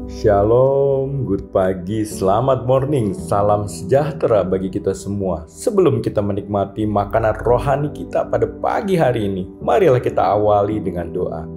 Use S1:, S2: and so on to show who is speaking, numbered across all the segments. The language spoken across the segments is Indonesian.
S1: Shalom, good pagi, selamat morning, salam sejahtera bagi kita semua. Sebelum kita menikmati makanan rohani kita pada pagi hari ini, marilah kita awali dengan doa.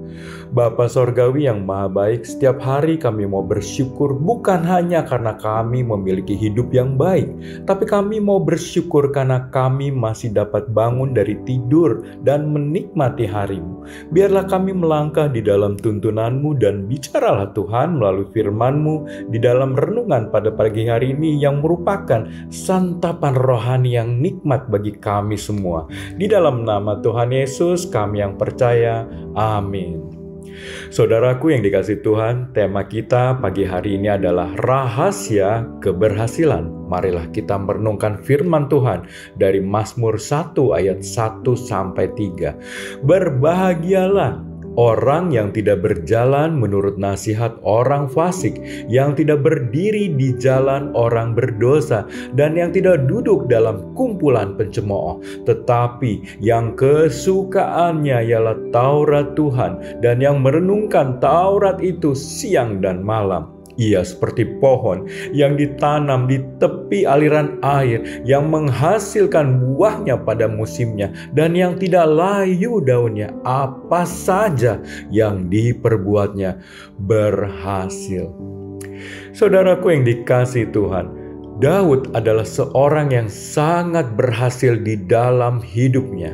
S1: Bapa Sorgawi yang Maha Baik, setiap hari kami mau bersyukur bukan hanya karena kami memiliki hidup yang baik, tapi kami mau bersyukur karena kami masih dapat bangun dari tidur dan menikmati hari-Mu. Biarlah kami melangkah di dalam tuntunan-Mu dan bicaralah Tuhan melalui firman-Mu di dalam renungan pada pagi hari ini yang merupakan santapan rohani yang nikmat bagi kami semua. Di dalam nama Tuhan Yesus kami yang percaya, amin. Saudaraku yang dikasihi Tuhan, tema kita pagi hari ini adalah rahasia keberhasilan. Marilah kita merenungkan firman Tuhan dari Mazmur 1 ayat 1-3. Berbahagialah orang yang tidak berjalan menurut nasihat orang fasik, yang tidak berdiri di jalan orang berdosa, dan yang tidak duduk dalam kumpulan pencemooh, tetapi yang kesukaannya ialah Taurat Tuhan, dan yang merenungkan Taurat itu siang dan malam. Ia seperti pohon yang ditanam di tepi aliran air, yang menghasilkan buahnya pada musimnya, dan yang tidak layu daunnya. Apa saja yang diperbuatnya berhasil. Saudaraku yang dikasihi Tuhan, Daud adalah seorang yang sangat berhasil di dalam hidupnya.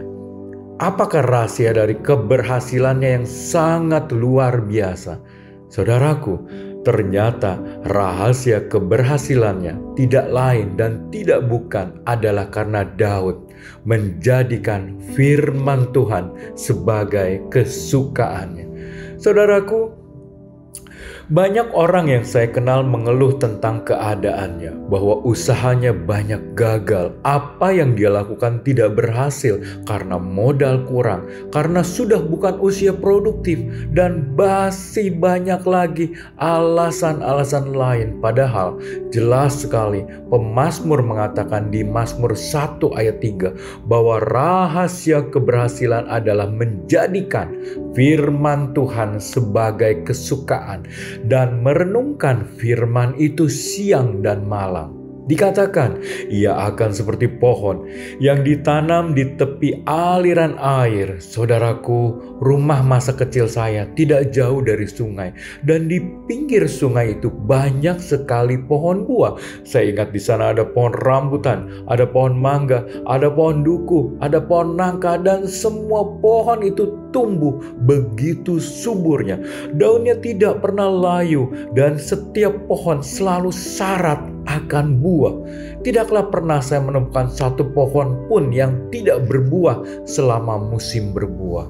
S1: Apakah rahasia dari keberhasilannya yang sangat luar biasa? Saudaraku, ternyata rahasia keberhasilannya tidak lain dan tidak bukan adalah karena Daud menjadikan firman Tuhan sebagai kesukaannya. Saudaraku, banyak orang yang saya kenal mengeluh tentang keadaannya, bahwa usahanya banyak gagal. Apa yang dia lakukan tidak berhasil karena modal kurang, karena sudah bukan usia produktif, dan masih banyak lagi alasan-alasan lain. Padahal jelas sekali pemazmur mengatakan di Mazmur 1 ayat 3 bahwa rahasia keberhasilan adalah menjadikan firman Tuhan sebagai kesukaan dan merenungkan firman itu siang dan malam. Dikatakan, ia akan seperti pohon yang ditanam di tepi aliran air. Saudaraku, rumah masa kecil saya tidak jauh dari sungai, dan di pinggir sungai itu banyak sekali pohon buah. Saya ingat di sana ada pohon rambutan, ada pohon mangga, ada pohon duku, ada pohon nangka, dan semua pohon itu tumbuh begitu suburnya. Daunnya tidak pernah layu, dan setiap pohon selalu syarat akan buah. Tidaklah pernah saya menemukan satu pohon pun yang tidak berbuah selama musim berbuah.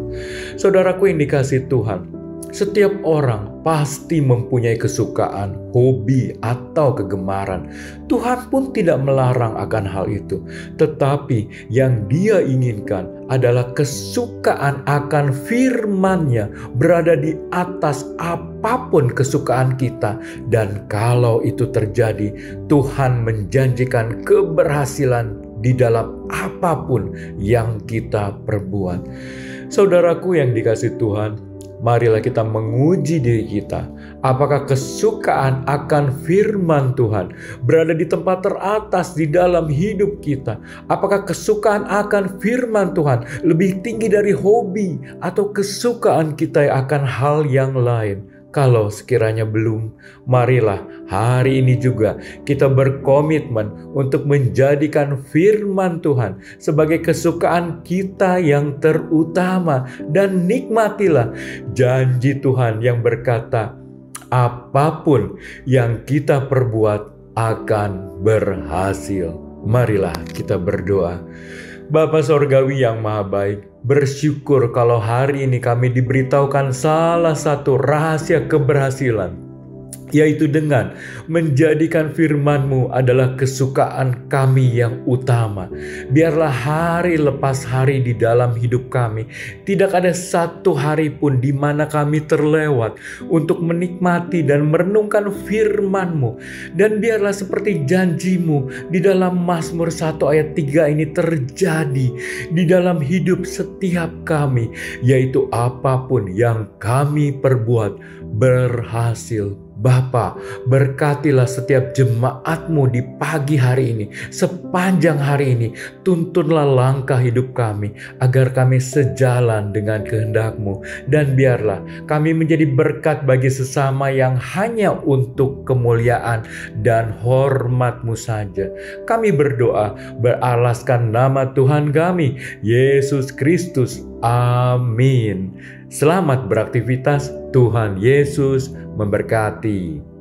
S1: Saudaraku yang dikasihi Tuhan, setiap orang pasti mempunyai kesukaan, hobi, atau kegemaran. Tuhan pun tidak melarang akan hal itu. Tetapi yang Dia inginkan adalah kesukaan akan firman-Nya berada di atas apapun kesukaan kita. Dan kalau itu terjadi, Tuhan menjanjikan keberhasilan di dalam apapun yang kita perbuat. Saudaraku yang dikasihi Tuhan, marilah kita menguji diri kita. Apakah kesukaan akan firman Tuhan berada di tempat teratas di dalam hidup kita? Apakah kesukaan akan firman Tuhan lebih tinggi dari hobi atau kesukaan kita akan hal yang lain? Kalau sekiranya belum, marilah hari ini juga kita berkomitmen untuk menjadikan firman Tuhan sebagai kesukaan kita yang terutama. Dan nikmatilah janji Tuhan yang berkata, apapun yang kita perbuat akan berhasil. Marilah kita berdoa. Bapa Sorgawi yang Maha Baik, bersyukur kalau hari ini kami diberitahukan salah satu rahasia keberhasilan, yaitu dengan menjadikan firman-Mu adalah kesukaan kami yang utama. Biarlah hari lepas hari di dalam hidup kami, tidak ada satu hari pun di mana kami terlewat untuk menikmati dan merenungkan firman-Mu. Dan biarlah seperti janji-Mu di dalam Mazmur 1 ayat 3 ini terjadi di dalam hidup setiap kami, yaitu apapun yang kami perbuat berhasil. Bapa, berkatilah setiap jemaat-Mu di pagi hari ini, sepanjang hari ini. Tuntunlah langkah hidup kami, agar kami sejalan dengan kehendak-Mu. Dan biarlah kami menjadi berkat bagi sesama yang hanya untuk kemuliaan dan hormat-Mu saja. Kami berdoa beralaskan nama Tuhan kami, Yesus Kristus. Amin. Selamat beraktivitas. Tuhan Yesus memberkati.